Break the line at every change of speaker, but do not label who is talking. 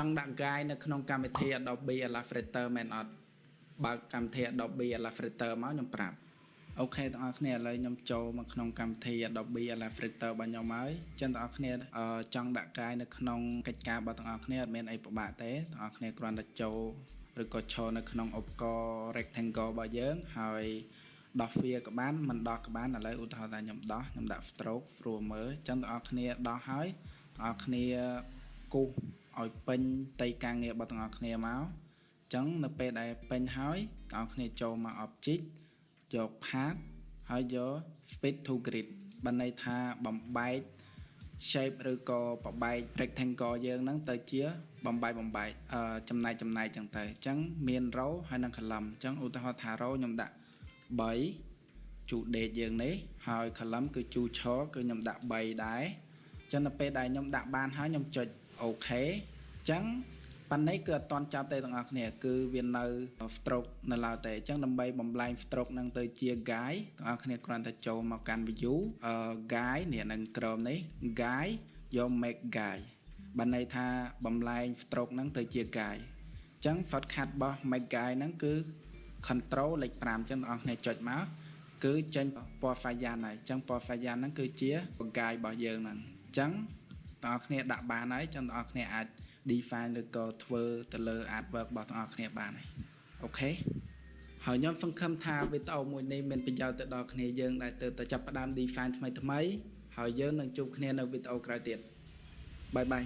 trong đặc gai nó không cam thi Adobe Illustrator men ọtបើកម្មវិធី Adobe Illustrator មកខ្ញុំប្រាប់អូខេបងប្អូនឥឡូវខ្ញុំចូលមកក្នុងកម្មវិធី Adobe Illustrator របស់ខ្ញុំហើយចឹងបងប្អូនចង់ដាក់កាយនៅក្នុងកិច្ចការរបស់បងប្អូនអត់មានអីពិបាកទេបងប្អូនគ្រាន់តែចូលឬក៏ឈរនៅក្នុងឧបករណ៍ rectangle របស់យើងហើយដោះវាក៏បានមិនដោះក៏បានឥឡូវឧទាហរណ៍ថាខ្ញុំដោះខ្ញុំដាក់ stroke ស្រួលមើលចឹងបងប្អូនដោះហើយបងប្អូនគូសឲ្យពេញផ្ទៃការងាររបស់បងប្អូនមកចឹងនៅពេលដែលពេញហើយបងប្អូនចូលមក object យក path ហើយយក fit to grid បានន័យថាបំបែក shape ឬក៏បំបែក rectangle យើងហ្នឹងទៅជាបំបែកចំណែកចឹងទៅអញ្ចឹងមាន row ហើយនិង column អញ្ចឹងឧទាហរណ៍ថា row ខ្ញុំដាក់3ជូ date យើងនេះហើយ column គឺជូ char គឺខ្ញុំដាក់3ដែរអញ្ចឹងនៅពេលដែលខ្ញុំដាក់បានហើយខ្ញុំចុច OK អញ្ចឹងប៉ុន្តែគឺអត់តន់ចាប់ទេទាំងអស់គ្នាគឺវានៅ stroke នៅឡើយទេអញ្ចឹងដើម្បីបំលែង stroke ហ្នឹងទៅជា guide ទាំងអស់គ្នាគ្រាន់តែចូលមកកាន់ view guide នេះនឹងក្រោមនេះ guide យក make guide បានន័យថាបំលែង stroke ហ្នឹងទៅជា guide អញ្ចឹង shortcut របស់ make guide ហ្នឹងគឺ control លេខ5អញ្ចឹងទាំងអស់គ្នាចុចមកគឺចេញពណ៌ cyan ហើយអញ្ចឹងពណ៌ cyan ហ្នឹងគឺជា guide របស់យើងហ្នឹងអញ្ចឹងទាំងអស់គ្នាដាក់បានហើយអញ្ចឹងទាំងអស់គ្នាអាចdefine ឬក៏ធ្វើទៅលើ artwork របស់ទាំងអស់គ្នាបានហើយអូខេហើយខ្ញុំសង្ឃឹមថាវីដេអូមួយនេះមានប្រយោជន៍ទៅដល់គ្នាយើងដែលទៅចាប់ផ្ដើម define ថ្មីហើយយើងនឹងជួបគ្នានៅវីដេអូក្រោយទៀតបាយបាយ